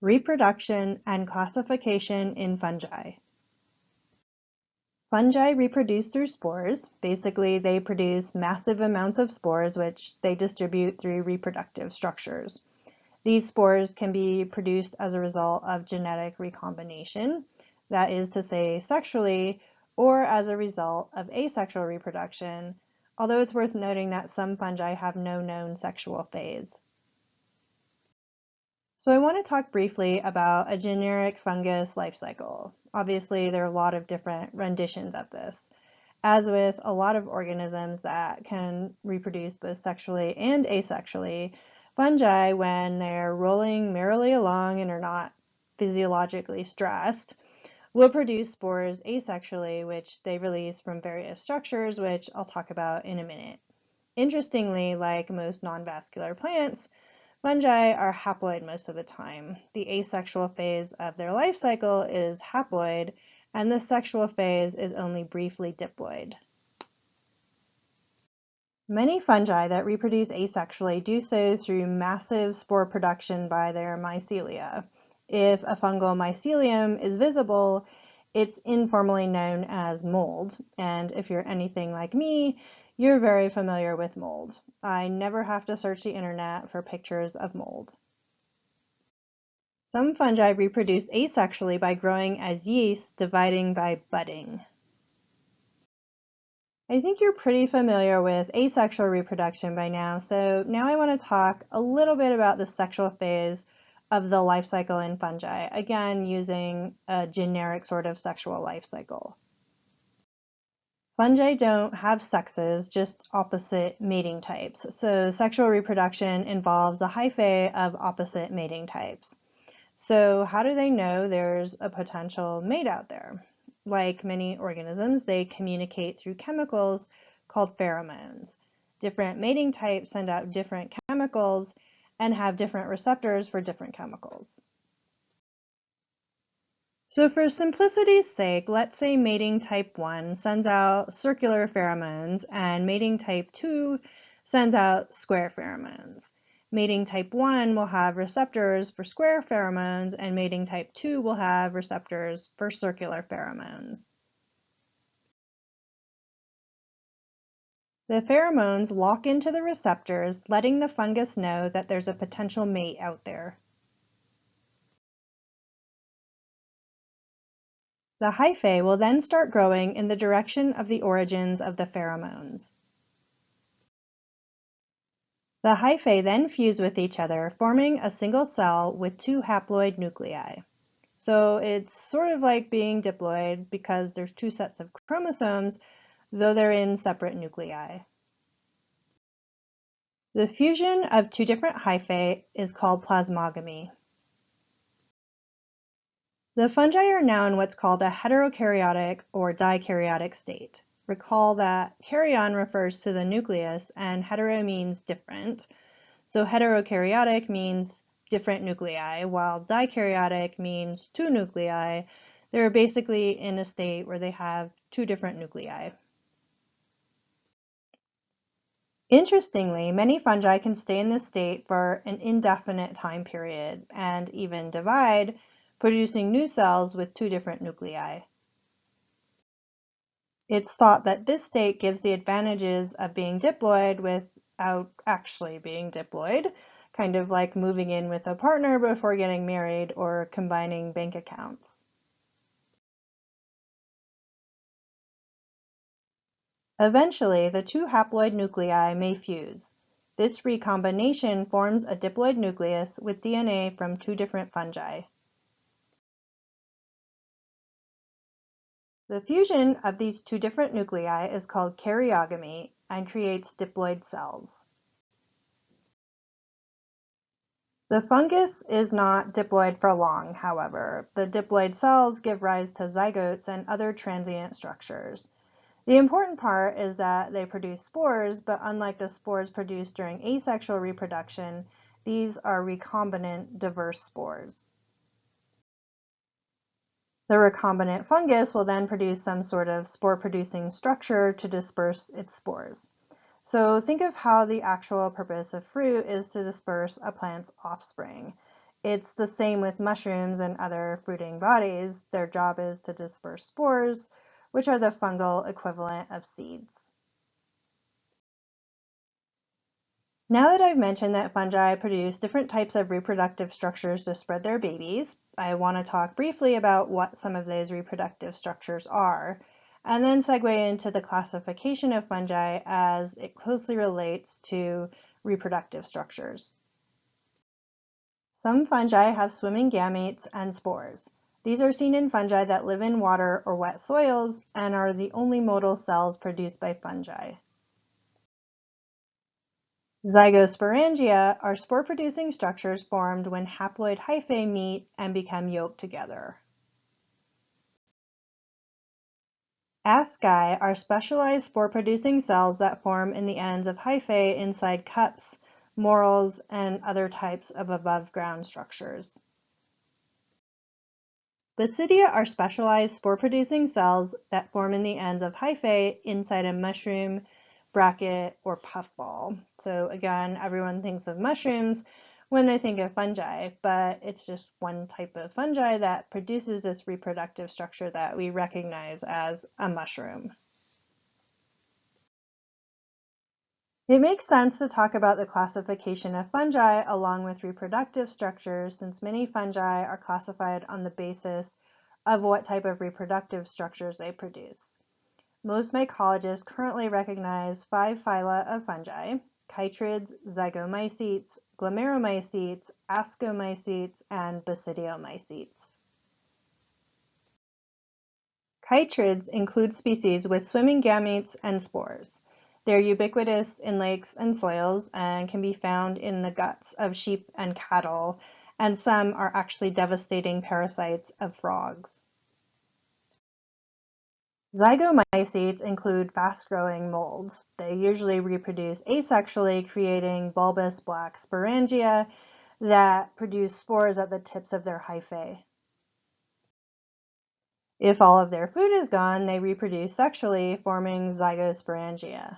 Reproduction and classification in fungi. Fungi reproduce through spores. Basically, they produce massive amounts of spores which they distribute through reproductive structures. These spores can be produced as a result of genetic recombination, that is to say sexually, or as a result of asexual reproduction, although it's worth noting that some fungi have no known sexual phase. So I want to talk briefly about a generic fungus life cycle. Obviously, there are a lot of different renditions of this. As with a lot of organisms that can reproduce both sexually and asexually, fungi, when they're rolling merrily along and are not physiologically stressed, will produce spores asexually, which they release from various structures, which I'll talk about in a minute. Interestingly, like most non-vascular plants, fungi are haploid most of the time. The asexual phase of their life cycle is haploid, and the sexual phase is only briefly diploid. Many fungi that reproduce asexually do so through massive spore production by their mycelia. If a fungal mycelium is visible, it's informally known as mold, and if you're anything like me, you're very familiar with mold. I never have to search the internet for pictures of mold. Some fungi reproduce asexually by growing as yeast, dividing by budding. I think you're pretty familiar with asexual reproduction by now, so now I want to talk a little bit about the sexual phase of the life cycle in fungi, again using a generic sort of sexual life cycle. Fungi don't have sexes, just opposite mating types. So sexual reproduction involves a hyphae of opposite mating types. So how do they know there's a potential mate out there? Like many organisms, they communicate through chemicals called pheromones. Different mating types send out different chemicals and have different receptors for different chemicals. So for simplicity's sake, let's say mating type 1 sends out circular pheromones and mating type 2 sends out square pheromones. Mating type 1 will have receptors for square pheromones and mating type 2 will have receptors for circular pheromones. The pheromones lock into the receptors, letting the fungus know that there's a potential mate out there. The hyphae will then start growing in the direction of the origins of the pheromones. The hyphae then fuse with each other, forming a single cell with two haploid nuclei. So it's sort of like being diploid because there's two sets of chromosomes, though they're in separate nuclei. The fusion of two different hyphae is called plasmogamy. The fungi are now in what's called a heterokaryotic or dikaryotic state. Recall that karyon refers to the nucleus and hetero means different. So heterokaryotic means different nuclei, while dikaryotic means two nuclei. They're basically in a state where they have two different nuclei. Interestingly, many fungi can stay in this state for an indefinite time period and even divide, producing new cells with two different nuclei. It's thought that this state gives the advantages of being diploid without actually being diploid, kind of like moving in with a partner before getting married or combining bank accounts. Eventually, the two haploid nuclei may fuse. This recombination forms a diploid nucleus with DNA from two different fungi. The fusion of these two different nuclei is called karyogamy and creates diploid cells. The fungus is not diploid for long, however. The diploid cells give rise to zygotes and other transient structures. The important part is that they produce spores, but unlike the spores produced during asexual reproduction, these are recombinant, diverse spores. The recombinant fungus will then produce some sort of spore-producing structure to disperse its spores. So think of how the actual purpose of fruit is to disperse a plant's offspring. It's the same with mushrooms and other fruiting bodies. Their job is to disperse spores, which are the fungal equivalent of seeds. Now that I've mentioned that fungi produce different types of reproductive structures to spread their babies, I want to talk briefly about what some of those reproductive structures are, and then segue into the classification of fungi as it closely relates to reproductive structures. Some fungi have swimming gametes and spores. These are seen in fungi that live in water or wet soils and are the only motile cells produced by fungi. Zygosporangia are spore-producing structures formed when haploid hyphae meet and become yoked together. Asci are specialized spore-producing cells that form in the ends of hyphae inside cups, morels, and other types of above-ground structures. Basidia are specialized spore-producing cells that form in the ends of hyphae inside a mushroom, bracket, or puffball. So again, everyone thinks of mushrooms when they think of fungi, but it's just one type of fungi that produces this reproductive structure that we recognize as a mushroom. It makes sense to talk about the classification of fungi along with reproductive structures, since many fungi are classified on the basis of what type of reproductive structures they produce. Most mycologists currently recognize 5 phyla of fungi: chytrids, zygomycetes, glomeromycetes, ascomycetes, and basidiomycetes. Chytrids include species with swimming gametes and spores. They're ubiquitous in lakes and soils and can be found in the guts of sheep and cattle, and some are actually devastating parasites of frogs. Zygomycetes include fast-growing molds. They usually reproduce asexually, creating bulbous black sporangia that produce spores at the tips of their hyphae. If all of their food is gone, they reproduce sexually, forming zygosporangia.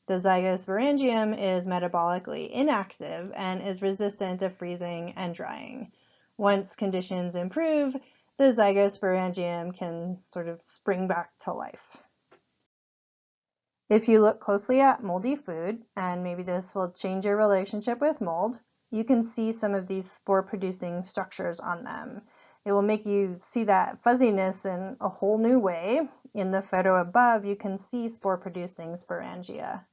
The zygosporangium is metabolically inactive and is resistant to freezing and drying. Once conditions improve, the zygosporangium can sort of spring back to life. If you look closely at moldy food, and maybe this will change your relationship with mold, you can see some of these spore-producing structures on them. It will make you see that fuzziness in a whole new way. In the photo above, you can see spore-producing sporangia.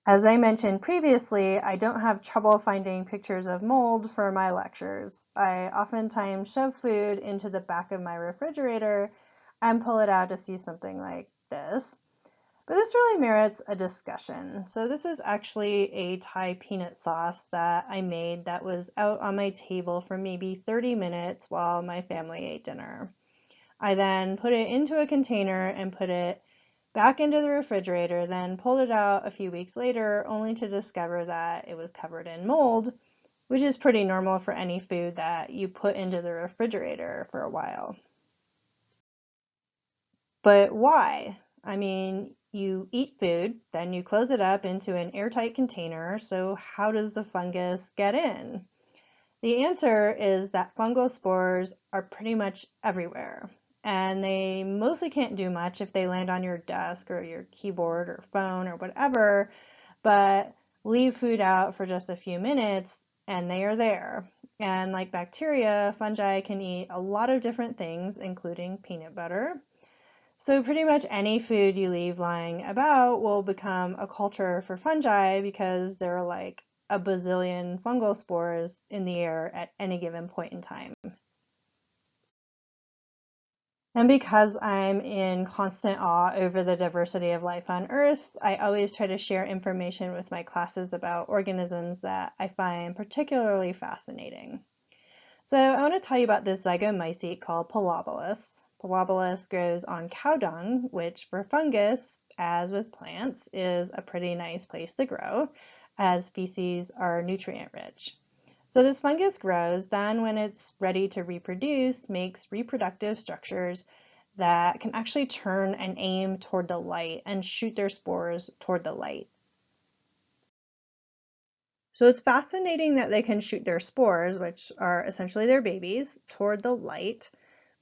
As I mentioned previously, I don't have trouble finding pictures of mold for my lectures. I oftentimes shove food into the back of my refrigerator and pull it out to see something like this. But this really merits a discussion. So this is actually a Thai peanut sauce that I made that was out on my table for maybe 30 minutes while my family ate dinner. I then put it into a container and put it back into the refrigerator, then pulled it out a few weeks later only to discover that it was covered in mold, which is pretty normal for any food that you put into the refrigerator for a while. But why? I mean, you eat food, then you close it up into an airtight container, so how does the fungus get in? The answer is that fungal spores are pretty much everywhere, and they mostly can't do much if they land on your desk or your keyboard or phone or whatever, but leave food out for just a few minutes and they are there. And like bacteria, fungi can eat a lot of different things, including peanut butter. So pretty much any food you leave lying about will become a culture for fungi because there are like a bazillion fungal spores in the air at any given point in time. And because I'm in constant awe over the diversity of life on Earth, I always try to share information with my classes about organisms that I find particularly fascinating. So I want to tell you about this zygomycete called Pilobolus. Pilobolus grows on cow dung, which for fungus, as with plants, is a pretty nice place to grow, as feces are nutrient rich. So this fungus grows, then when it's ready to reproduce, makes reproductive structures that can actually turn and aim toward the light and shoot their spores toward the light. So it's fascinating that they can shoot their spores, which are essentially their babies, toward the light,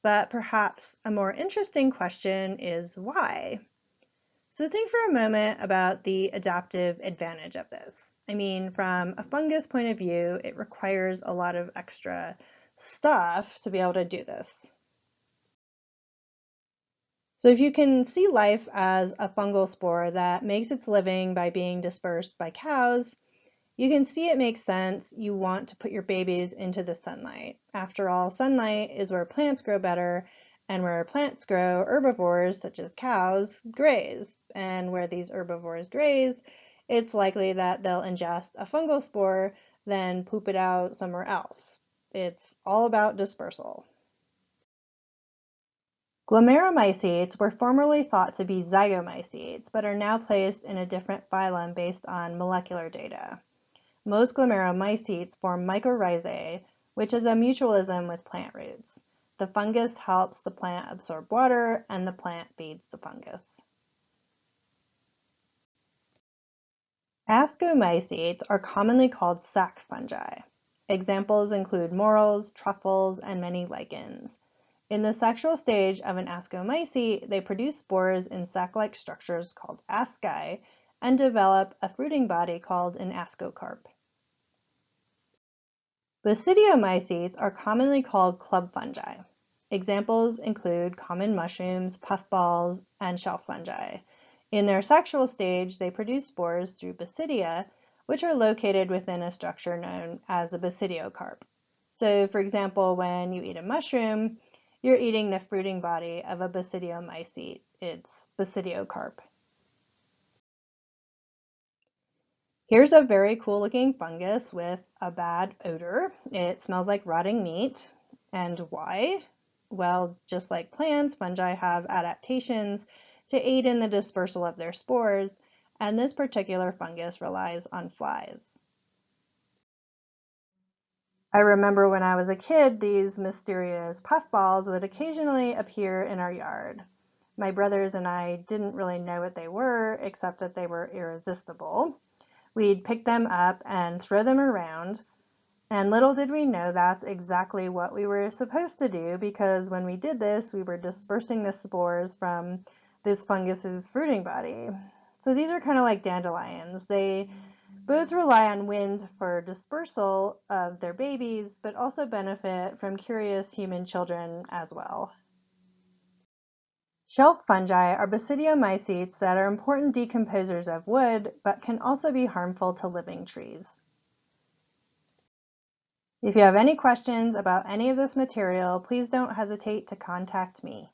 but perhaps a more interesting question is why? So think for a moment about the adaptive advantage of this. I mean, from a fungus point of view, it requires a lot of extra stuff to be able to do this. So if you can see life as a fungal spore that makes its living by being dispersed by cows, you can see it makes sense you want to put your babies into the sunlight. After all, sunlight is where plants grow better, and where plants grow, herbivores such as cows graze. And where these herbivores graze, it's likely that they'll ingest a fungal spore, then poop it out somewhere else. It's all about dispersal. Glomeromycetes were formerly thought to be zygomycetes, but are now placed in a different phylum based on molecular data. Most glomeromycetes form mycorrhizae, which is a mutualism with plant roots. The fungus helps the plant absorb water, and the plant feeds the fungus. Ascomycetes are commonly called sac fungi. Examples include morels, truffles, and many lichens. In the sexual stage of an ascomycete, they produce spores in sac-like structures called asci and develop a fruiting body called an ascocarp. Basidiomycetes are commonly called club fungi. Examples include common mushrooms, puffballs, and shelf fungi. In their sexual stage, they produce spores through basidia, which are located within a structure known as a basidiocarp. So, for example, when you eat a mushroom, you're eating the fruiting body of a basidiomycete. It's basidiocarp. Here's a very cool looking fungus with a bad odor. It smells like rotting meat. And why? Well, just like plants, fungi have adaptations to aid in the dispersal of their spores, and this particular fungus relies on flies. I remember when I was a kid, these mysterious puffballs would occasionally appear in our yard. My brothers and I didn't really know what they were, except that they were irresistible. We'd pick them up and throw them around, and little did we know that's exactly what we were supposed to do, because when we did this, we were dispersing the spores from this fungus's fruiting body. So these are kind of like dandelions. They both rely on wind for dispersal of their babies, but also benefit from curious human children as well. Shelf fungi are basidiomycetes that are important decomposers of wood, but can also be harmful to living trees. If you have any questions about any of this material, please don't hesitate to contact me.